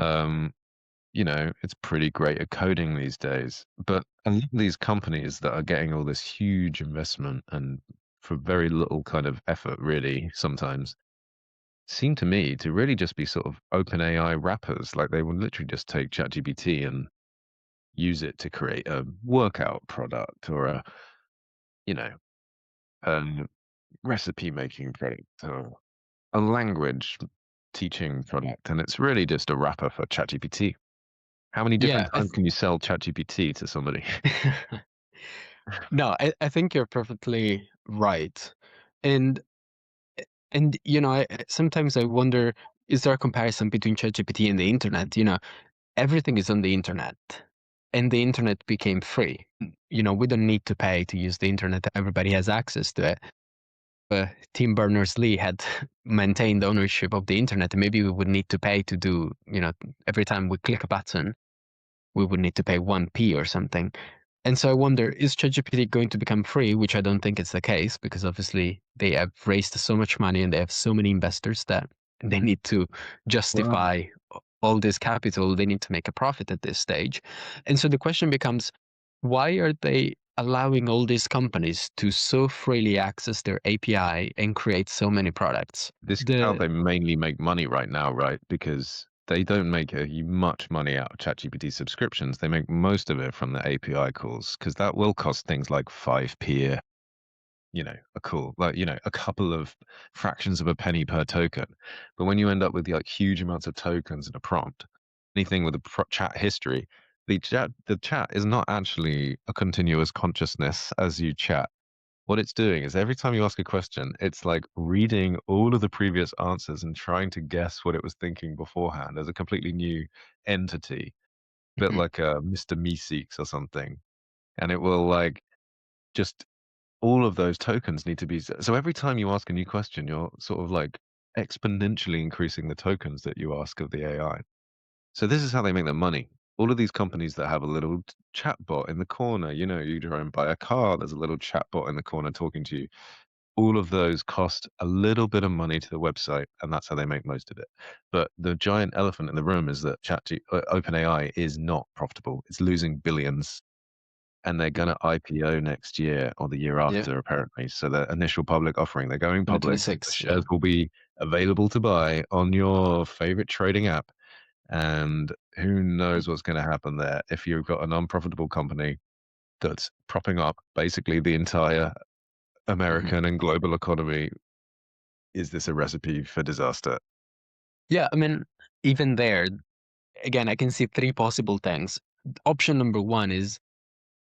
Um, it's pretty great at coding these days. But a lot of these companies that are getting all this huge investment and for very little kind of effort, really, sometimes seem to me to really just be sort of open AI wrappers. Like they would literally just take ChatGPT and use it to create a workout product or you know, a recipe making product or a language teaching product. And it's really just a wrapper for ChatGPT. How many Yeah, different times can you sell ChatGPT to somebody? no, I think you're perfectly right. And sometimes I wonder, is there a comparison between ChatGPT and the internet? Everything is on the internet, and the internet became free. We don't need to pay to use the internet. Everybody has access to it. Tim Berners-Lee had maintained ownership of the internet, maybe we would need to pay to do, every time we click a button, we would need to pay 1p or something. And so I wonder, is ChatGPT going to become free? Which I don't think it's the case, because obviously they have raised so much money and they have so many investors that they need to Well, justify all this capital. They need to make a profit at this stage. And so the question becomes, why are they allowing all these companies to so freely access their API and create so many products? this is how The they mainly make money right now, right? Because they don't make much money out of ChatGPT subscriptions. They make most of it from the API calls because that will cost things like 5p a call, like, a couple of fractions of a penny per token. But when you end up with like huge amounts of tokens and a prompt, anything with a chat history, the chat is not actually a continuous consciousness as you chat. What it's doing is every time you ask a question, it's like reading all of the previous answers and trying to guess what it was thinking beforehand as a completely new entity, bit Mhm, like a Mr. Meeseeks or something. And it will like just all of those tokens need to be so every time you ask a new question, you're sort of like exponentially increasing the tokens that you ask of the AI. So this is how they make their money. All of these companies that have a little chatbot in the corner, you try and buy a car, there's a little chatbot in the corner talking to you. All of those cost a little bit of money to the website, and that's how they make most of it. But the giant elephant in the room is that OpenAI is not profitable. It's losing billions, and they're going mhm. to IPO next year or the year Yeah, after, apparently. So the initial public offering, they're going public. The 2026. Yeah. shares will be available to buy on your favorite trading app, and who knows what's going to happen there if you've got an unprofitable company that's propping up basically the entire Mhm. American and global economy. Is this a recipe for disaster? Yeah, I mean, even there, again, I can see three possible things. Option number one is,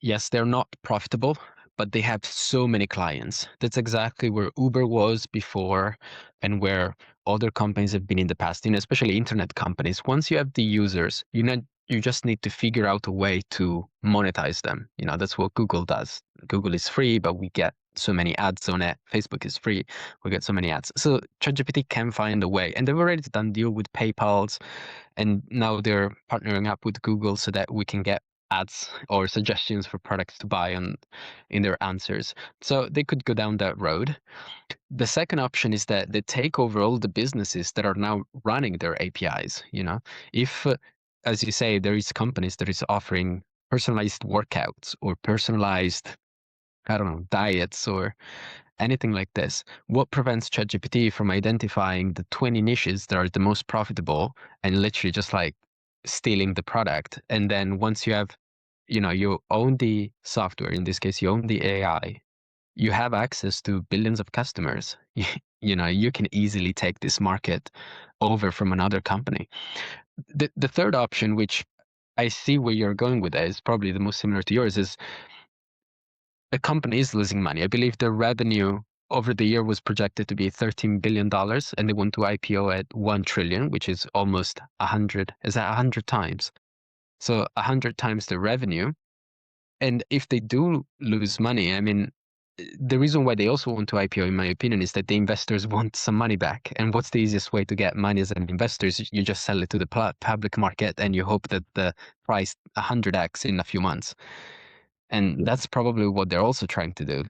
yes, they're not profitable, but they have so many clients. That's exactly where Uber was before and where other companies have been in the past, especially internet companies. Once you have the users, you just need to figure out a way to monetize them. That's what Google does. Google is free, but we get so many ads on it. Facebook is free. We get so many ads. So ChatGPT can find a way. And they've already done deal with PayPal's, and now they're partnering up with Google so that we can get ads or suggestions for products to buy in their answers. So they could go down that road. The second option is that they take over all the businesses that are now running their APIs. If, as you say, there is companies that is offering personalized workouts or personalized, I don't know, diets or anything like this, what prevents ChatGPT from identifying the 20 niches that are the most profitable and literally just like stealing the product? And then once you own the software, in this case, you own the AI, you have access to billions of customers. You can easily take this market over from another company. The third option, which I see where you're going with that, is probably the most similar to yours, is the company is losing money. I believe their revenue over the year was projected to be $13 billion, and they want to IPO at 1 trillion, which is almost 100. Is that 100 times? So 100 times the revenue. And if they do lose money, I mean, the reason why they also want to IPO, in my opinion, is that the investors want some money back. And what's the easiest way to get money as an investor? Is you just sell it to the public market and you hope that the price 100x in a few months. And Yeah. that's probably what they're also trying to do.